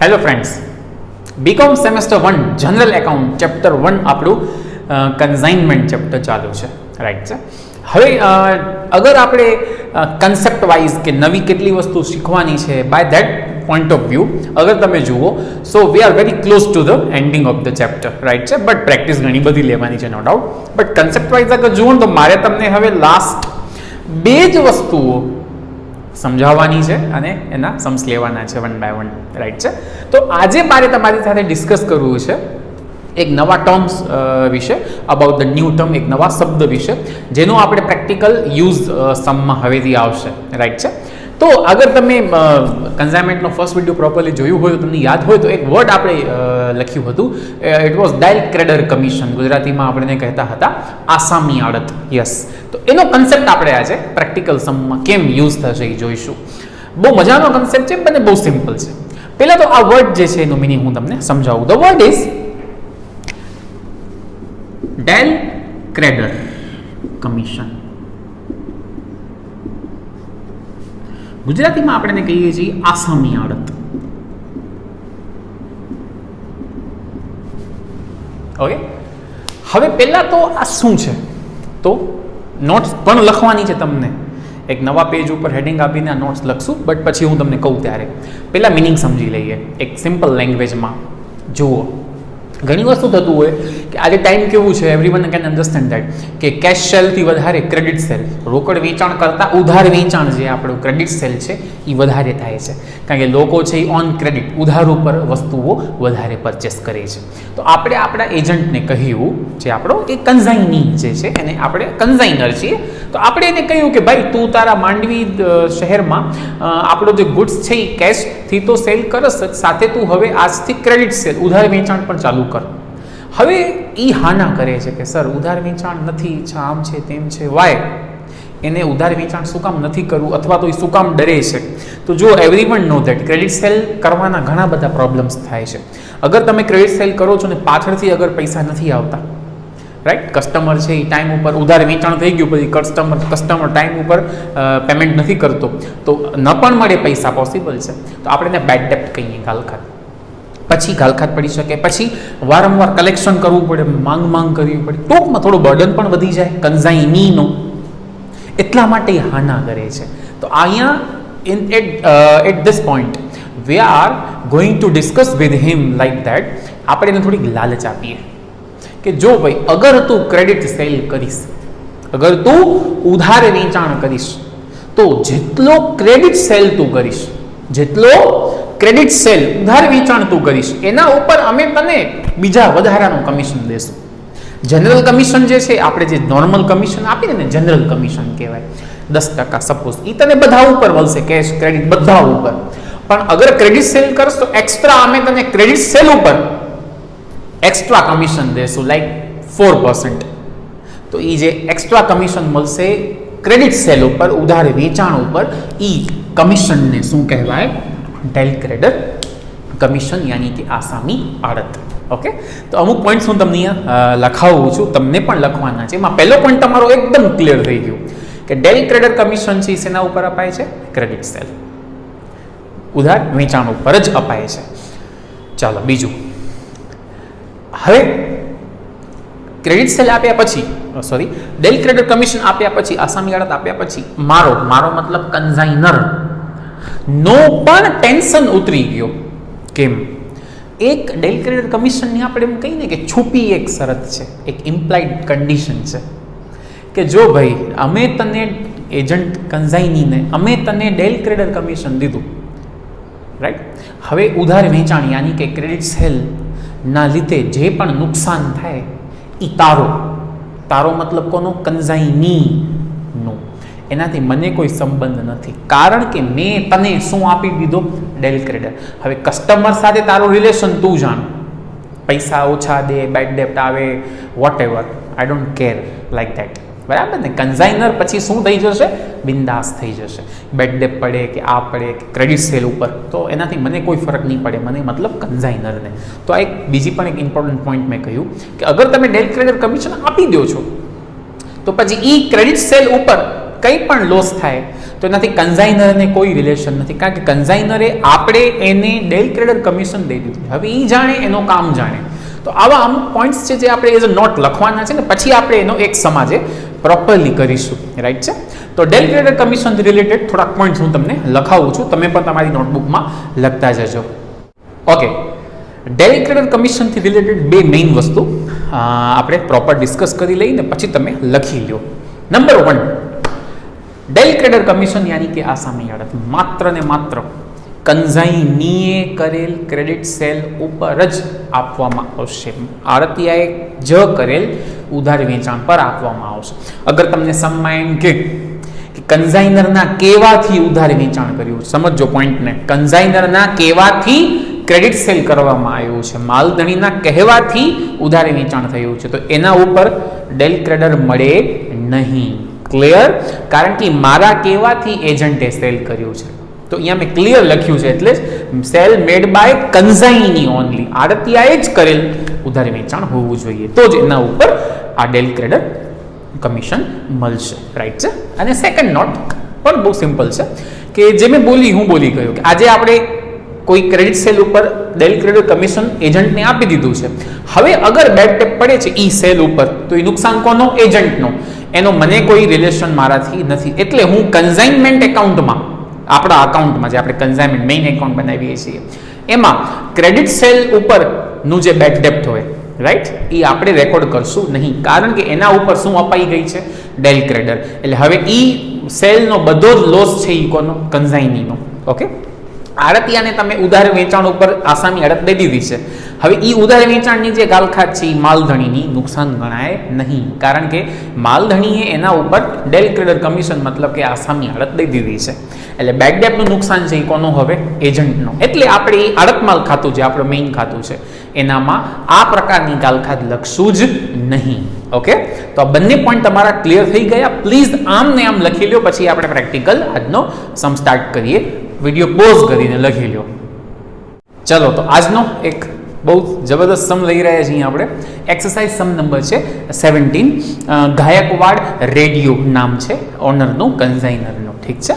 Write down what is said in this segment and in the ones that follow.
Hello friends, B Com semester 1 general account chapter 1 આપણું કન્ઝાઇનમેન્ટ chapter ચાલુ છે, રાઈટ છે. હવે અગર આપણે કન્સેપ્ટ વાઇઝ કે નવી કેટલી વસ્તુ શીખવાની છે by that point of view અગર તમે જુઓ, so we are very close to the ending of the chapter, right છે. બટ પ્રેક્ટિસ ઘણી બધી લેવાની છે, no doubt. But concept wise અગર જુઓ તો મારે તમને હવે લાસ્ટ બે જ વસ્તુઓ સમજાવવાની છે અને એના સમ્સ લેવાના છે વન બાય વન, રાઈટ છે. તો આજે મારે તમારી સાથે ડિસ્કસ કરવું છે એક નવા ટર્મ્સ વિશે, અબાઉટ ધ ન્યૂ ટર્મ, એક નવા શબ્દ વિશે જેનો આપણે પ્રેક્ટિકલ યુઝ સમમાં હવેથી આવશે, રાઈટ છે. તો અગર તમે કન્ઝાઇનમેન્ટનો ફર્સ્ટ વિડીયો પ્રોપરલી જોયું હોય તો તમને યાદ હોય તો એક વર્ડ આપણે લખ્યું હતું, it was dial credere commission. ગુજરાતીમાં આપણે કહેતા હતા આસામી આડત. યસ, તો એનો કન્સેપ્ટ આપણે આજે પ્રેક્ટિકલ સમમાં કેમ યુઝ થશે એ જોઈશું. બહુ મજાનો કન્સેપ્ટ છે, પણ બહુ સિમ્પલ છે. પહેલાં તો આ વર્ડ જે છે એનું મિનિંગ હું તમને સમજાવું. The word is del credere commission. ગુજરાતીમાં આપણે કહીએ છીએ આસામી આડત. ઓકે, હવે પહેલા તો આ શું છે, તો નોટ્સ પણ લખવાની છે તમને. એક નવા પેજ ઉપર હેડિંગ આપીને આ નોટ્સ લખશું, બટ પછી હું તમને કહું ત્યારે પહેલાં મિનિંગ સમજી લઈએ એક સિમ્પલ લેંગ્વેજમાં. જુઓ, ઘણી વસ્તુ થતું હોય કે આજે ટાઈમ કેવું છે, એવરીવન કેન અન્ડરસ્ટેન્ડ દેટ કે કેશ સેલથી વધારે ક્રેડિટ સેલ, રોકડ વેચાણ કરતાં ઉધાર વેચાણ જે આપણું ક્રેડિટ સેલ છે એ વધારે થાય છે. કારણ કે લોકો છે એ ઓન ક્રેડિટ, ઉધાર ઉપર વસ્તુઓ વધારે પરચેસ કરે છે. તો આપણે આપણા એજન્ટને કહ્યું, જે આપણો એ કન્ઝાઇની જે છે એને આપણે કન્ઝાઇનર છીએ, તો આપણે એને કહ્યું કે ભાઈ તું તારા માંડવી શહેરમાં આપણો જે ગુડ્સ છે એ કેશથી તો સેલ કરસ જ, સાથે તું હવે આજથી ક્રેડિટ સેલ, ઉધાર વેચાણ પણ ચાલુ કર. હવે એ હાના કરે છે કે સર ઉધાર વેચાણ નથી, આમ છે તેમ છે. વાય એને ઉધાર વેચાણ શું કામ નથી કરવું, અથવા તો એ શું કામ ડરે છે? તો જો everyone know that credit sale કરવાના ઘણા બધા પ્રોબ્લેમ્સ થાય છે. અગર તમે ક્રેડિટ સેલ કરો છો ને પાછળથી અગર પૈસા નથી આવતા, રાઈટ, કસ્ટમર છે એ ટાઈમ ઉપર ઉધાર વેચાણ થઈ ગયું, પછી કસ્ટમર ટાઈમ ઉપર પેમેન્ટ નથી કરતો, તો ન પણ મળે પૈસા, પોસિબલ છે. તો આપણે એને બેડ ડેપ્ટ કહીએ, ગાલખાત. પછી ગાલખાત પડી શકે, પછી વારંવાર કલેક્શન કરવું પડે, માંગ કરવી પડે, ટૂંકમાં થોડું બર્ડન પણ વધી જાય કન્ઝાઇનીનો. એટલા માટે એ હાના કરે છે. તો અહીંયા at this point we are going to discuss with him like that. આપણે એને થોડીક લાલચ આપીએ કે જો ભાઈ અગર તું ક્રેડિટ સેલ કરીશ, અગર તું ઉધાર વેચાણ કરીશ, તો જેટલો ક્રેડિટ સેલ તું કરીશ, જેટલો ક્રેડિટ સેલ ઉધાર વેચાણ તું કરીશ, એના ઉપર અમે તને બીજા વધારાનું કમિશન દેશું. જનરલ કમિશન જે છે, આપણે જે નોર્મલ કમિશન આપીને ને જનરલ કમિશન કહેવાય, 10% સપોઝ, એ તને બધા ઉપર મળશે, કેશ ક્રેડિટ બધા ઉપર. પણ અગર ક્રેડિટ સેલ કરશ તો એક્સ્ટ્રા અમે તને ક્રેડિટ સેલ ઉપર એક્સ્ટ્રા કમિશન દેશું, લાઈક 4%. તો એ જે એક્સ્ટ્રા કમિશન મળશે ક્રેડિટ સેલ ઉપર, ઉધાર વેચાણ ઉપર, એ કમિશનને શું કહેવાય? ડાયલ ક્રેડર કમિશન, યાની કે આસામી આડત. ઓકે, તો અમુક પોઈન્ટ્સ હું તમને અહીંયા લખાવું છું, તમને પણ લખવાના છે. એમાં પહેલો પોઈન્ટ તમારો એકદમ ક્લિયર થઈ ગયો કે ડાયલ ક્રેડર કમિશન છે શેના ઉપર અપાય છે? ક્રેડિટ સેલ, ઉધાર વેચાણ ઉપર જ અપાય છે. ચાલો બીજું, હવે ક્રેડિટ સેલ આપ્યા પછી, સોરી, ડાયલ ક્રેડર કમિશન આપ્યા પછી, આસામી આડત આપ્યા પછી મારો મતલબ કન્ઝાઇનર નો પણ ટેન્શન ઉતરી ગયો. કેમ? એક ડાયલ ક્રેડર કમિશનની આપણે એમ કહીને કે છુપી એક શરત છે, એક ઇમ્પ્લાઇડ કન્ડિશન છે કે જો ભાઈ અમે તને એજન્ટ કન્ઝાઇનીને અમે તને ડાયલ ક્રેડર કમિશન દીધું, રાઈટ, હવે ઉધાર વેચાણ યાની કે ક્રેડિટ સેલ ના લીધે જે પણ નુકસાન થાય એ તારો મતલબ કોનો? કન્ઝાઇનીનો. એનાથી મને કોઈ સંબંધ નથી, કારણ કે મેં તને શું આપી દીધો? ડાયલ ક્રેડર. હવે કસ્ટમર સાથે તારું રિલેશન તું જાણ, પૈસા ઓછા દે, બેડ ડેપ્ટ આવે, whatever, I don't care like that. બરાબર ને? કન્ઝાઇનર પછી શું થઈ જશે? બિંદાસ થઈ જશે. બેડ ડેપ્ટ પડે કે આ પડે કે ક્રેડિટ સેલ ઉપર, તો એનાથી મને કોઈ ફરક નહીં પડે, મને મતલબ કન્ઝાઇનરને. તો આ એક બીજી પણ એક ઇમ્પોર્ટન્ટ પોઈન્ટ મેં કહ્યું કે અગર તમે ડાયલ ક્રેડર કમિશન આપી દો છો, તો પછી એ ક્રેડિટ સેલ ઉપર કંઈ પણ લોસ થાય તો એનાથી કન્ઝાઇનરને કોઈ રિલેશન નથી, કારણ કે કન્ઝાઇનરે આપણે એને ડેલ ક્રેડિટ કમિશન દઈ દીધું. હવે એ જાણે એનો કામ જાણે. તો આવા અમુક પોઈન્ટ્સ છે જે આપણે એઝ અ નોટ લખવાના છે ને પછી આપણે એનો એક સમાજે પ્રોપરલી કરીશું. રાઈટ છે. તો ડેલ ક્રેડિટ કમિશનથી રિલેટેડ થોડાક પોઈન્ટ્સ હું તમને લખાવું છું, તમે પણ તમારી નોટબુકમાં લખતા જજો. ઓકે, ડેલ ક્રેડિટ કમિશનથી રિલેટેડ બે મેઇન વસ્તુ આપણે પ્રોપર ડિસ્કસ કરી લઈને પછી તમે લખી લો. નંબર 1, ડેલ ક્રેડિટ કમિશન યાની કે આસામી આડત માત્ર ને માત્ર કન્ઝાઇનીએ કરેલ ક્રેડિટ સેલ ઉપર જ આપવામાં આવશે. આડતિયાએ જ કરેલ ઉધાર વેચાણ પર આપવામાં આવશે. અગર તમને સમમાં એમ કે કન્ઝાઇનરના કહેવાથી ઉધાર વેચાણ કર્યું, સમજો પોઈન્ટને, કન્ઝાઇનરના કહેવાથી ક્રેડિટ સેલ કરવામાં આવ્યું છે, માલધણીના કહેવાથી ઉધાર વેચાણ થયું છે, તો એના ઉપર ડેલ ક્રેડિટ મળે નહીં. ક્લિયર? કારણ કે મારા કહેવાથી એજન્ટે સેલ કર્યું છે, તો અહીંયા મેં ક્લિયર લખ્યું છે, એટલે જ સેલ મેડ બાય કન્ઝાઇની ઓનલી, આડતિયાએ જ કરેલ ઉધાર વેચાણ હોવું જોઈએ, તો જ એના ઉપર આ ડેલ ક્રેડિટ કમિશન મળશે. રાઈટ છે. અને સેકન્ડ નોટ પણ બહુ સિમ્પલ છે કે જે મેં હું બોલી ગયો કે આજે આપણે કોઈ ક્રેડિટ સેલ ઉપર ડેલ ક્રેડિટ કમિશન એજન્ટને આપી દીધું છે. હવે અગર બેડ ટેપ પડે છે ઈ સેલ ઉપર, તો એ નુકસાન કોનો? એજન્ટનો. એનો મને કોઈ રિલેશન મારાથી નથી. એટલે હું કન્ઝાઇનમેન્ટ એકાઉન્ટમાં, આપણા અકાઉન્ટમાં જે આપણે કન્ઝાઇનમેન્ટ મેઇન એકાઉન્ટ બનાવીએ છીએ, એમાં ક્રેડિટ સેલ ઉપરનું જે બેડ ડેપ્ટ હોય, રાઈટ, એ આપણે રેકોર્ડ કરશું નહીં, કારણ કે એના ઉપર શું અપાઈ ગઈ છે? Del credit. એટલે હવે ઈ સેલનો બધો જ લોસ છે ઈ કોનો? કન્ઝાઇનીનો. ઓકે, આડતિયાને તમે ઉધાર વેચાણ ઉપર આસામી આડત દઈ દીધી છે. હવે ઈ ઉધાર વેચાણની જે ગાલખાત છે એ માલધણીની નુકસાન ગણાય નહીં, કારણ કે માલધણીએ એના ઉપર ડેલ ક્રેડિટ કમિશન મતલબ કે આસામી આડત દઈ દીધી છે. એટલે બેડ ડેપ્ટનું નુકસાન છે એ કોનો હવે? એજન્ટનો. એટલે આપણે એ આડત માલ ખાતું જે આપણું મેઇન ખાતું છે એનામાં આ પ્રકારની ગાલખાત લખશું જ નહીં. ઓકે, તો આ બંને પોઈન્ટ તમારા ક્લિયર થઈ ગયા. પ્લીઝ આમ ને આમ લખી લો, પછી આપણે પ્રેક્ટિકલ આજનો સમ સ્ટાર્ટ કરીએ. વિડીયો પોઝ કરીને લખી લો. ચલો, તો આજનો એક બહુ જબરદસ્ત સમ લઈ રહ્યા છીએ આપણે. એક્સરસાઇઝ સમ નંબર છે 17. ગાયકવાડ રેડિયો નામ છે ઓનરનું, કન્ઝાઇનરનું. ઠીક છે,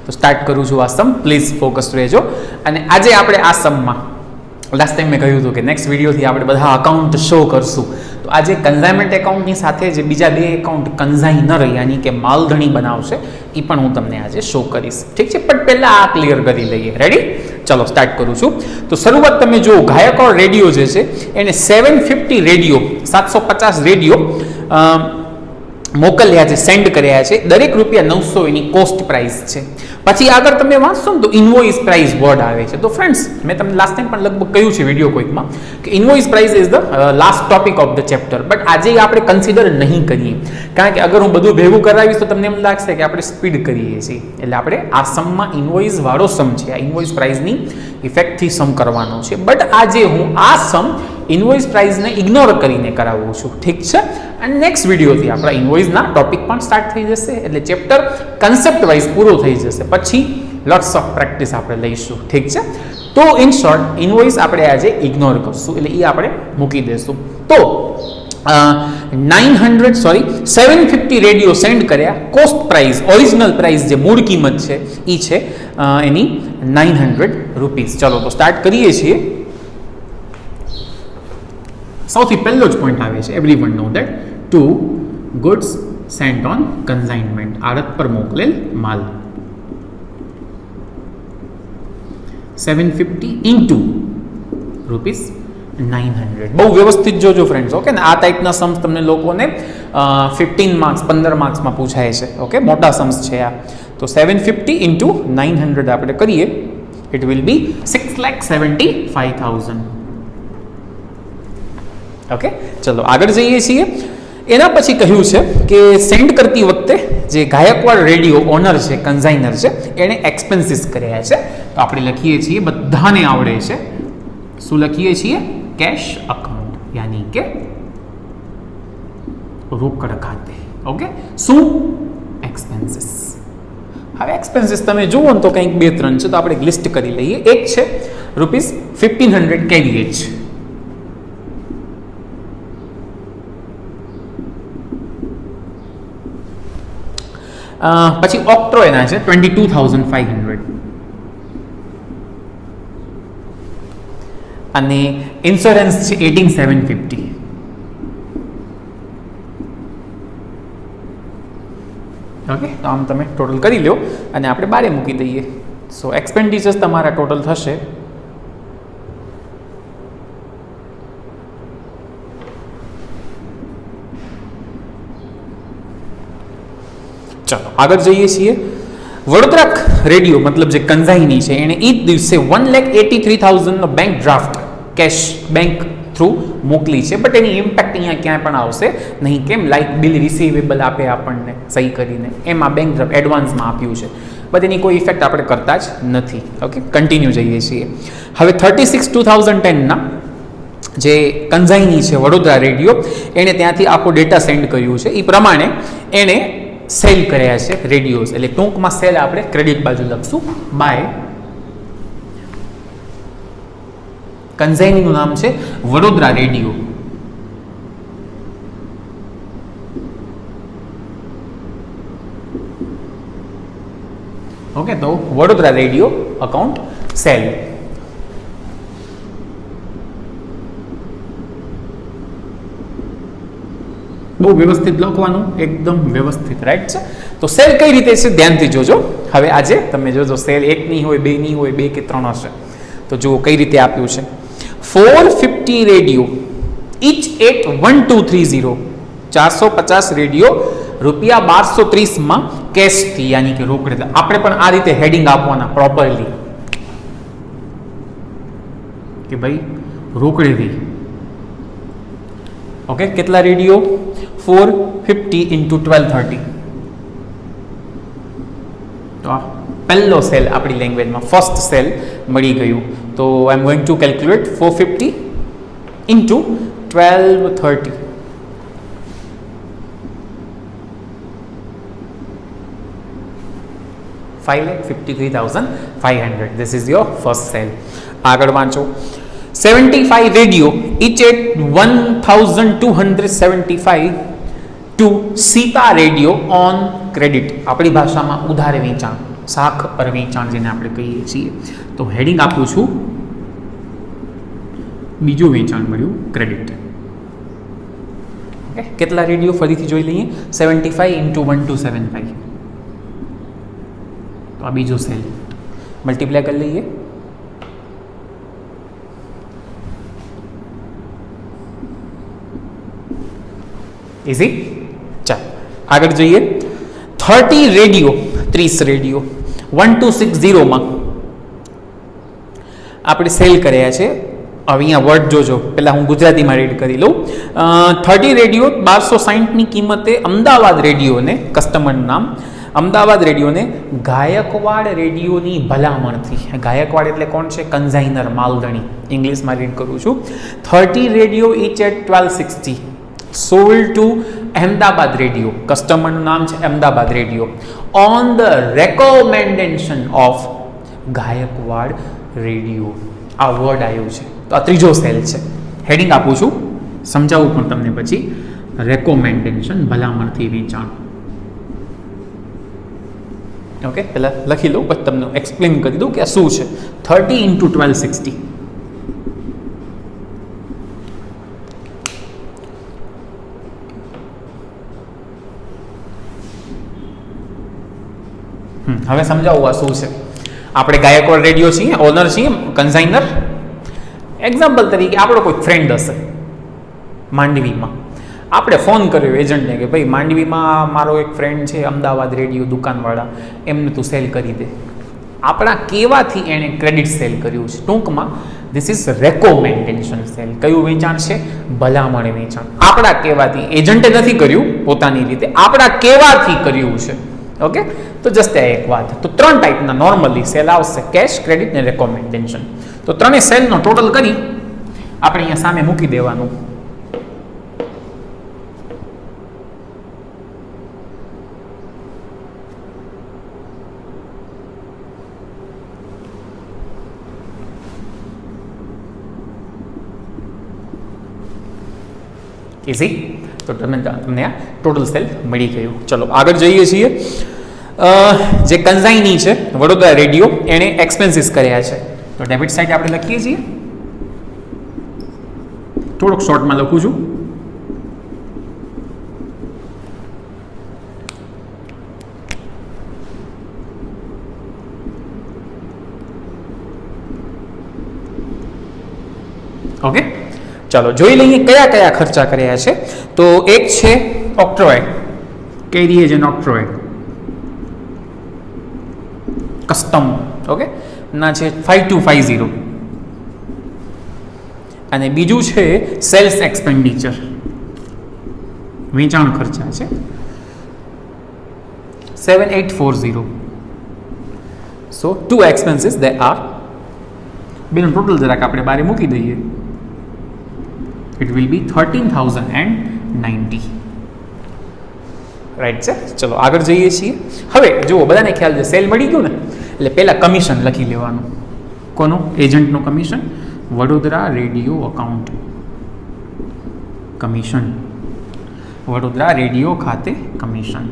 તો સ્ટાર્ટ કરું છું આ સમ. પ્લીઝ ફોકસ રહેજો. અને આજે આપણે આ સમમાં લાસ્ટ ટાઈમ મેં કહ્યું હતું કે નેક્સ્ટ વિડીયોથી આપણે બધા અકાઉન્ટ શો કરશું. તો આજે કન્ઝાઇનમેન્ટ એકાઉન્ટની સાથે જે બીજા બે એકાઉન્ટ કન્ઝાઇનર યાની કે માલધણી બનાવશે એ પણ હું તમને આજે શો કરીશ. ઠીક છે, પણ પહેલાં આ ક્લિયર કરી લઈએ. રેડી? ચલો, સ્ટાર્ટ કરું છું. તો શરૂઆત તમે જુઓ, ગાયકવાડ રેડિયો જે છે એને 750 રેડિયો, 750 રેડિયો મોકલ્યા છે, સેન્ડ કર્યા છે. દરેક ₹900 એની કોસ્ટ પ્રાઇસ છે. પછી આગળ તમે વાંચશો ને તો ઇન્વોઇસ પ્રાઇસ વર્ડ આવે છે. તો ફ્રેન્ડ્સ, મેં તમને લાસ્ટ ટાઈમ પણ લગભગ કહ્યું છે વિડીયો કોઈકમાં કે invoice price is the last topic of the chapter, but આજે આપણે કન્સિડર નહીં કરીએ, કારણ કે અગર હું બધું ભેગું કરાવીશ તો તમને એમ લાગશે કે આપણે સ્પીડ કરીએ છીએ. એટલે આપણે આ સમમાં ઇન્વોઇસ વાળો સમ છે, આ ઇન્વોઇસ પ્રાઇસની ઇફેક્ટથી સમ કરવાનો છે. બટ આજે હું આ સમ ઇન્વોઇસ પ્રાઇસને ઇગ્નોર કરીને કરાવું છું. ઠીક છે, અને નેક્સ્ટ વિડીયોથી આપણા ઇન્વોઇસના ટોપિક પણ સ્ટાર્ટ થઈ જશે, એટલે ચેપ્ટર કન્સેપ્ટ વાઇઝ પૂરો થઈ જશે. પછી લોટ્સ ઓફ પ્રેક્ટિસ આપણે લઈશું. ઠીક છે, તો ઇન શોર્ટ ઇન્વોઇસ આપણે આજે ઇગ્નોર કરશું, એટલે એ આપણે મૂકી દઈશું. તો 750 રેડિયો સેન્ડ કર્યા. કોસ્ટ પ્રાઇસ, ઓરિજિનલ પ્રાઇસ જે મૂળ કિંમત છે એ છે એની ₹900. ચલો, તો સ્ટાર્ટ કરીએ છીએ. સૌથી પહેલો જ પોઈન્ટ આવે છે, everyone know that, to goods sent on consignment, આડત પર મોકલેલ માલ. 750 ઇન્ટુ ₹900. બહુ વ્યવસ્થિત જોજો ફ્રેન્ડ્સ. ઓકે ને, આ ટાઈપના સમ્સ તમને લોકોને 15 માર્ક્સ 15 માર્ક્સમાં પૂછાય છે. ઓકે, મોટા સમ્સ છે આ. તો 750 ઇન્ટુ 900 આપણે કરીએ, ઇટ વિલ બી 6,75,000. ઓકે, ચલો આગળ જઈએ છીએ. એના પછી કહ્યું છે કે સેન્ડ કરતી વખતે જે ગાયકવાડ રેડિયો ઓનર છે, કન્ઝાઇનર છે, એણે એક્સપેન્સીસ કર્યા છે. તો આપણે લખીએ છીએ, બધાને આવડે છે, શું લખીએ છીએ? કેશ અકાઉન્ટ, યાની કે રોકડ ખાતે. ઓકે, શું? એક્સપેન્સીસ. હવે એક્સપેન્સીસ તમે જુઓ ને તો કંઈક 2-3 છે, તો આપણે લિસ્ટ કરી લઈએ. એક છે ₹1500 કેરીએજ. પછી ઓક્ટ્રો એના છે 22,500 અને ઇન્સ્યોરન્સ છે 18,750. ઓકે, તો આમ તમે ટોટલ કરી લો અને આપણે બારે મૂકી દઈએ. સો એક્સપેન્ડિચર્સ તમારા ટોટલ થશે ચલો આગળ જઈએ છીએ. વડોદરા રેડિયો મતલબ જે કંઝાઈની છે એણે એ જ દિવસે 1,83,000 bank draft cash bank through મોકલી છે, બટ એની ઇમ્પેક્ટ અહીંયા ક્યાંય પણ આવશે નહીં. કેમ? લાઇક બિલ રિસીવેબલ આપે આપણને સહી કરીને, એમાં બેંક ડ્રાફ્ટ એડવાન્સમાં આપ્યું છે, બટ એની કોઈ ઇફેક્ટ આપણે કરતા જ નથી. ઓકે, કન્ટિન્યુ જઈએ છીએ. હવે 36/2010 જે કંઝાઈની છે વડોદરા રેડિયો, એણે ત્યાંથી આખો ડેટા સેન્ડ કર્યું છે. એ પ્રમાણે એણે સેલ કર્યા છે રેડિયોઝ, એટલે ટૂંકમાં સેલ આપણે ક્રેડિટ બાજુ લખશું. બાય કંઝાઈનીનું નામ છે વડોદરા રેડિયો. ઓકે, તો વડોદરા રેડિયો અકાઉન્ટ સેલ. બહુ વ્યવસ્થિત લખવાનું, એકદમ વ્યવસ્થિત, રાઈટ છે. તો સેલ કઈ રીતે છે ધ્યાનથી જોજો. હવે આજે તમે જોજો સેલ 1 ની હોય, 2 ની હોય, 2 કે 3 હશે. તો જુઓ કઈ રીતે આપ્યું છે. 450 રેડિયો each at 1230, 450 રેડિયો રૂપિયા 1230 કેશથી, યાની કે રોકડે. આપણે પણ આ રીતે હેડિંગ આપવાના પ્રોપરલી કે ભાઈ રોકડેથી. ઓકે, કેટલા રેડિયો? 450 into 1230. તો આ પહેલો સેલ આપણી લેંગ્વેજમાં ફર્સ્ટ સેલ મળી ગયું. તો I am going to calculate 450 into 1230. $5,53,500. This is your first sale. આગળ વાંચો. 75 radio each at 1,275 to Sita radio on credit. આપણી ભાષામાં ઉધાર વેચાણ, શાખ પર વેચાણ જેને આપણે કહીએ છીએ. તો હેડિંગ આપું છું બીજું વેચાણ મળ્યું ક્રેડિટ. ઓકે, કેટલા રેડિયો ફરીથી જોઈ લઈએ. 75 into 1275. તો આ બીજો સેલ મલ્ટીપ્લાય કરી લઈએ. ઇઝી. ચાલો આગળ જઈએ. 30 રેડિયો, 30 રેડિયો 1260 આપણે સેલ કર્યા છે. હવે અહીંયા વર્ડ જોજો, પહેલાં હું ગુજરાતીમાં રીડ કરી લઉં. 30 રેડિયો 1260ની કિંમતે અમદાવાદ રેડિયોને, કસ્ટમરનું નામ અમદાવાદ રેડિયોને ગાયકવાડ રેડિયોની ભલામણથી. ગાયકવાડ એટલે કોણ છે? કન્ઝાઇનર, માલધણી. ઇંગ્લિશમાં રીડ કરું છું. 30 radio each at 1260 sold to Ahmedabad radio. કસ્ટમરનું નામ છે Ahmedabad radio. On the recommendation of Gaekwad radio. આ વર્ડ આવ્યું છે. તો આ ત્રીજો સેલ છે. હેડિંગ આપું છું, સમજાવું પણ તમને પછી. રેકોમેન્ડેશન, ભલામણથી વેચાણ. ઓકે, પહેલાં લખી લઉં, પછી તમને એક્સપ્લેન કરી દઉં કે આ શું છે. 30 into 1260. હવે સમજાવું આ શું છે. આપણે ગાયકવાડ રેડિયો છીએ, ઓનર છીએ, કન્ઝાઇનર. એક્ઝામ્પલ તરીકે આપણો કોઈ ફ્રેન્ડ હશે માંડવીમાં, આપણે ફોન કર્યો એજન્ટને કે ભાઈ માંડવીમાં મારો એક ફ્રેન્ડ છે અમદાવાદ રેડિયો દુકાનવાળા, એમને તું સેલ કરી દે. આપણા કહેવાથી એણે ક્રેડિટ સેલ કર્યું છે. ટૂંકમાં ધીસ ઇઝ રેકોમેન્ડેશન સેલ. કયું વેચાણ છે? ભલામણ વેચાણ. આપણા કહેવાથી, એજન્ટે નથી કર્યું પોતાની રીતે, આપણા કહેવાથી કર્યું છે. ઓકે, તો જસ્ટ આ એક વાત. તો 3 ટાઈપના નોર્મલી સેલ આવશે: કેશ, ક્રેડિટ ને રેકોમેન્ડેશન. તો ત્રણેય સેલનો ટોટલ કરી આપણે અહીંયા સામે મૂકી દેવાનું. ઇઝી. તો તમને આ ટોટલ સેલ મળી ગયું. ચલો આગળ જઈએ છીએ. જે કન્ઝાઇની છે વડોદરા રેડિયો એણે એક્સપેન્સીસ કર્યા છે. તો ડેબિટ સાઇડ આપણે લખીએ છીએ, થોડુંક શોર્ટમાં લખું છું. ઓકે, ચાલો જોઈ લઈએ કયા કયા ખર્ચા કર્યા છે. તો એક છે ઓક્ટ્રોએડ, કેરીએજ એન્ડ ઓક્ટ્રોએડ કસ્ટમ, ઓકે, ના છે 5250. અને બીજું છે સેલ્સ એક્સપેન્ડિચર, વેચાણ ખર્ચા છે 7840. સો ટુ એક્સપેન્સીસ દે આર. બેનું ટોટલ જરાક આપણે બારે મૂકી દઈએ. It will be 13,090. રાઈટ છે. ચલો આગળ જઈએ છીએ. હવે જુઓ, બધાને ખ્યાલ છે સેલ મળી ગયું ને, એટલે પહેલાં કમિશન લખી લેવાનું. કોનું? એજન્ટનું commission. Vadodara radio account commission, Vadodara radio ખાતે કમિશન.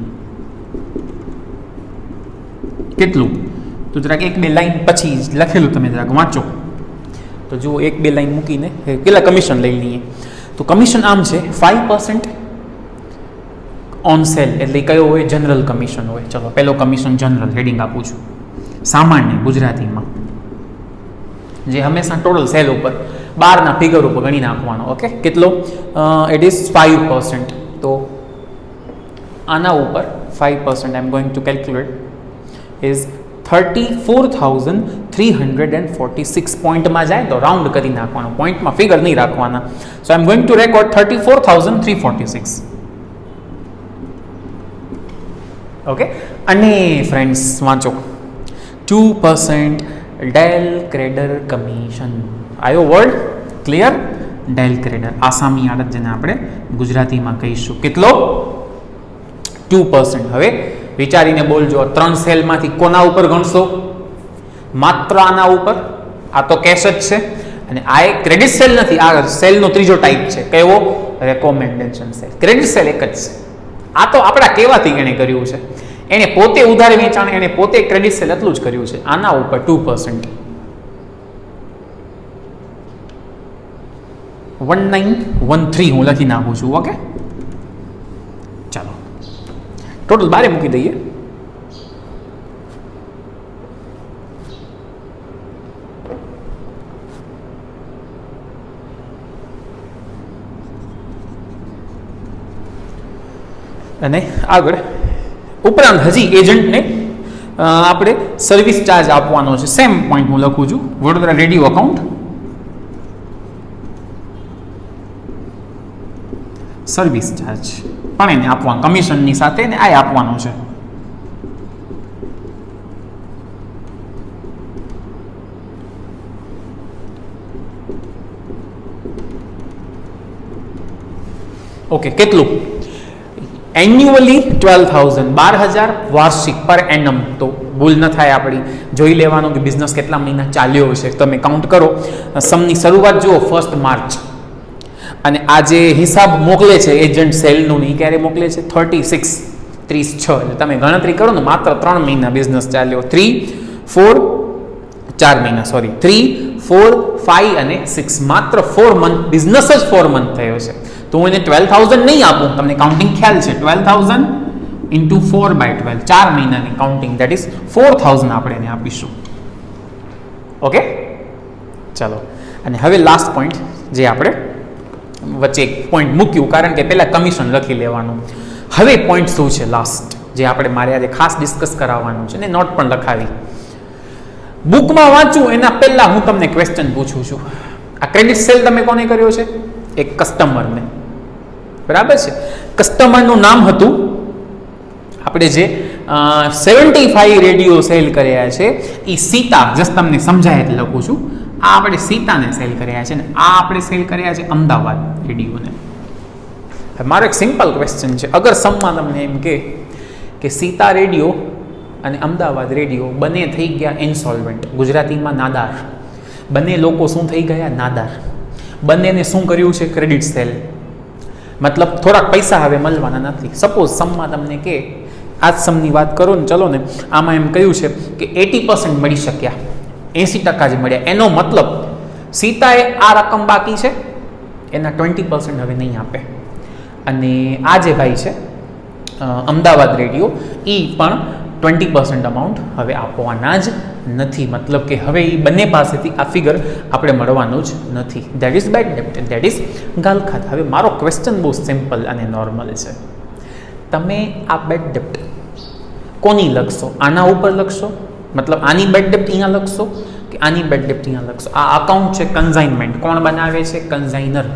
કેટલું? તો જરાક એક બે લાઈન પછી લખેલું તમે જરાક વાંચો તો જુઓ, એક બે લાઈન મૂકીને કેટલા કમિશન લઈ લઈએ. તો કમિશન આમ છે 5% ઓન સેલ, એટલે કયો હોય? જનરલ કમિશન હોય. ચલો પહેલો કમિશન જનરલ, હેડિંગ આપું છું, સામાન્ય ગુજરાતીમાં, જે હંમેશા ટોટલ સેલ ઉપર બારના ફિગર ઉપર ગણી નાખવાનો. ઓકે, કેટલો? It is 5%. તો આના ઉપર 5% I am going to calculate is 34,346. પોઈન્ટમાં જાય તો રાઉન્ડ કરી નાખવાનો, પોઈન્ટમાં ફિગર નહીં રાખવાના. So I am going to record 34,346. Okay, અને ફ્રેન્ડ્સ વાંચો, 2% ડેલ ક્રેડર કમિશન. આવ્યો વર્ડ ક્લિયર? ડેલ ક્રેડર, આસામી આડત જેને આપણે ગુજરાતીમાં કહીશું. કેટલો? 2%. હવે વિચારીને બોલજો, 3 સેલમાંથી કોના ઉપર ગણશો? માત્ર આના ઉપર. આ તો કેશ જ છે, અને આ એક ક્રેડિટ સેલ નથી, આ સેલનો ત્રીજો ટાઈપ છે. કેવો? Recommendation cell. ક્રેડિટ સેલ એક જ છે. આ તો આપણા કહેવાથી એણે કર્યું છે, એણે પોતે ઉધાર વેચાણ, એણે પોતે ક્રેડિટ સેલ એટલું જ કર્યું છે. આના ઉપર 2%. 1913 હું લખી નાખું છું. ઓકે, ચાલો ટોટલ બારે મૂકી દઈએ. અને આગળ ઉપરાંત હજી એજન્ટને આપણે સર્વિસ ચાર્જ આપવાનો છે. સેમ પોઈન્ટ હું લખું છું, Vadodara radio account service charge પણ એને આપવાનું, કમિશનની સાથે ને આ આપવાનો છે. ઓકે, કેટલું? એન્યુઅલી 12,000, 12,000 વાર્ષિક પર એનમ. તો ભૂલ ન થાય આપણી, જોઈ લેવાનું કે બિઝનેસ કેટલા મહિના ચાલ્યો છે. તમે કાઉન્ટ કરો, સમની શરૂઆત જુઓ 1 માર્ચ, અને આ જે હિસાબ મોકલે છે એજન્ટ સેલનું, એ ક્યારે મોકલે છે? 36/6. એટલે તમે ગણતરી કરો ને, માત્ર 3 મહિના બિઝનેસ ચાલ્યો. 3, 4, 4 મહિના, સોરી, 3, 4, 5 અને 6, માત્ર 4 મંથ બિઝનેસ જ 4 મંથ થયો છે. તો હું એને 12,000 નહીં આપું, તમને કાઉન્ટિંગ ખ્યાલ છે. 12,000 ઇન્ટુ 4/12, 4 મહિનાની કાઉન્ટિંગ, દેટ ઇઝ 4,000 આપણે એને આપીશું. ઓકે, ચાલો. અને હવે લાસ્ટ પોઈન્ટ જે આપણે વચ્ચે એક પોઈન્ટ મૂક્યું, કારણ કે પહેલાં કમિશન લખી લેવાનું. હવે પોઈન્ટ શું છે લાસ્ટ, જે આપણે મારે આજે ખાસ ડિસ્કસ કરાવવાનું છે ને નોટ પણ લખાવી. બુકમાં વાંચું એના પહેલાં હું તમને ક્વેશ્ચન પૂછું છું. આ ક્રેડિટ સેલ તમે કોને કર્યો છે? એક કસ્ટમરને. બરાબર છે. કસ્ટમરનું નામ હતું, આપણે જે 75 રેડિયો સેલ કર્યા છે એ સીતા, જસ્ટ તમને સમજાય એટલે લખું છું. આ આપણે સીતાને સેલ કર્યા છે ને આ આપણે સેલ કર્યા છે અમદાવાદ રેડિયોને. મારો એક સિમ્પલ ક્વેશ્ચન છે, અગર સમમાં તમને એમ કે સીતા રેડિયો અને અમદાવાદ રેડિયો બંને થઈ ગયા ઇન્સોલ્વન્ટ, ગુજરાતીમાં નાદાર. બંને લોકો શું થઈ ગયા? નાદાર. બંનેને શું કર્યું છે? Credit cell. મતલબ થોડાક પૈસા હવે મળવાના નથી. સપોઝ સમમાં તમને કે આ જ સમની વાત કરો ને, ચલો ને આમાં એમ કહ્યું છે કે 80% મળી શક્યા, 80% જ મળ્યા. એનો મતલબ સીતાએ આ રકમ બાકી છે એના 20% હવે નહીં આપે. અને આ જે ભાઈ છે અમદાવાદ રેડિયો, એ પણ 20% અમાઉન્ટ હવે આપવાના જ નથી. મતલબ કે હવે એ બંને પાસેથી આ ફિગર આપણે મળવાનું જ નથી. દેટ ઇઝ બેડ ડેપ્ટ, દેટ ઇઝ ગાલખાત. હવે મારો ક્વેશ્ચન બહુ સિમ્પલ અને નોર્મલ છે. તમે આ બેડ ડેપ્ટ કોની લખશો? આના ઉપર લખશો, મતલબ આની બેડ ડેપ્ટ અહીંયા લખશો કે આની બેડ ડેપ્ટ અહીંયા લખશો? આ અકાઉન્ટ છે કન્ઝાઇનમેન્ટ, કોણ બનાવે છે? કન્ઝાઇનર,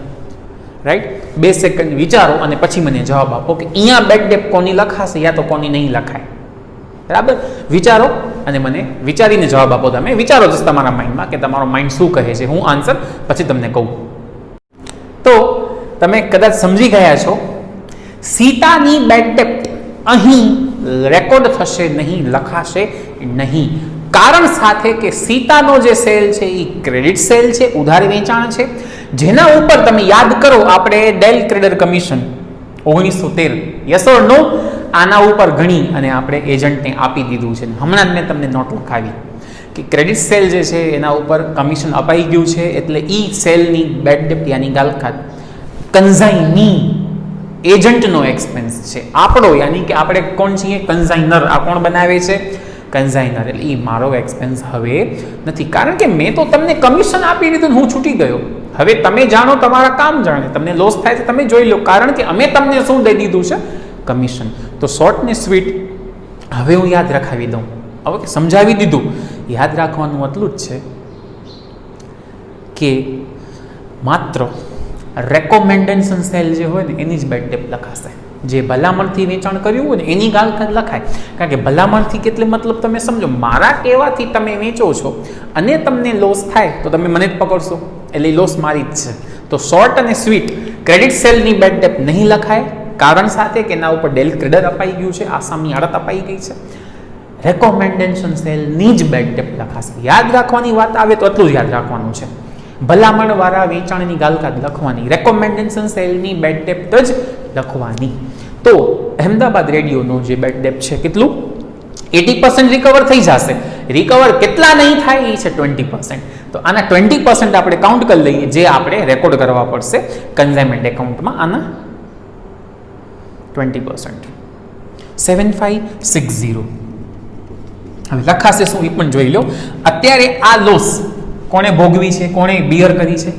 રાઈટ? 2 સેકન્ડ વિચારો અને પછી મને જવાબ આપો કે અહીંયા બેડ ડેપ્ટ કોની લખાશે યા તો કોની નહીં લખાય. બરાબર, વિચારો અને મને વિચારીને જવાબ આપો. તમે વિચારો જ તમારા માઇન્ડમાં કે તમારો માઇન્ડ શું કહે છે. હું આન્સર પછી તમને કહું. તો તમે કદાચ સમજી ગયા છો, સીતાની બેડ ડેપ્ટ અહીં રેકોર્ડ થશે નહીં, લખાશે નહીં. કારણ સાથે કે સીતાનો જે સેલ છે એ ક્રેડિટ સેલ છે, ઉધાર વેચાણ છે, જેના ઉપર તમે યાદ કરો આપણે del credere commission 1913, yes or નો, આના ઉપર ગણી અને આપણે એજન્ટને આપી દીધું છે. હમણાં જ મેં તમને નોટ લખાવી કે ક્રેડિટ સેલ જે છે એના ઉપર કમિશન અપાઈ ગયું છે, એટલે ઈ સેલની બેડ ડેપ્ટ યાની ગાલખાત કન્ઝાઇની એજન્ટનો એક્સપેન્સ છે. આપણો યાની કે આપણે કોણ છીએ? કન્ઝાઇનર. આ કોણ બનાવે છે? કન્ઝાઇનર. એટલે એ મારો એક્સપેન્સ હવે નથી, કારણ કે મેં તો તમને કમિશન આપી દીધું, હું છૂટી ગયો. હવે તમે જાણો, તમારા કામ જાણે. તમને લોસ થાય છે તમે જોઈ લો, કારણ કે અમે તમને શું દઈ દીધું છે? કમિશન. તો શોર્ટ ને સ્વીટ હવે હું યાદ રખાવી દઉં. હવે સમજાવી દીધું. યાદ રાખવાનું એટલું જ છે કે માત્ર રેકોમેન્ડેશન સેલ જે હોય ને એની જ બેડ ડેપ્ટ લખાશે. જે ભલામણથી વેચાણ કર્યું હોય ને એની ગાલખાત લખાય. કારણ કે ભલામણથી કેટલે મતલબ તમે સમજો, મારા કહેવાથી તમે વેચો છો અને તમને લોસ થાય તો તમે મને જ પકડશો, એટલે લોસ મારી જ છે. તો શોર્ટ અને સ્વીટ ક્રેડિટ સેલની બેડ ડેપ્ટ નહીં લખાય, કારણ સાથે કે એના ઉપર ડેલ ક્રેડર અપાઈ ગયું છે, આસામની આડત અપાઈ ગઈ છે. રેકોમેન્ડેશન સેલની જ બેડ ડેપ્ટ લખાશે. યાદ રાખવાની વાત આવે તો એટલું જ યાદ રાખવાનું છે. ભલામણ વાળા વેચાણની ગાલખાત લખવાની, રેકોમેન્ડેશન સેલની બેડ ડેપ્ટ જ લખવાની. તો અહેમદાબાદ રેડિયોનો જે બેડ ડેપ્ટ છે કેટલું? 80% રિકવર થઈ જશે. રિકવર કેટલા નહીં થાય એ છે 20%. તો આના 20% આપણે કાઉન્ટ કરી લઈએ, જે આપણે રેકોર્ડ કરવા પડશે કન્ઝાઇનમેન્ટ એકાઉન્ટમાં. આના 20% 7560. હવે લખાશે શું એ પણ જોઈ લો. અત્યારે આ લોસ કોણે ભોગવી છે? કોણે બિયર કરી છે?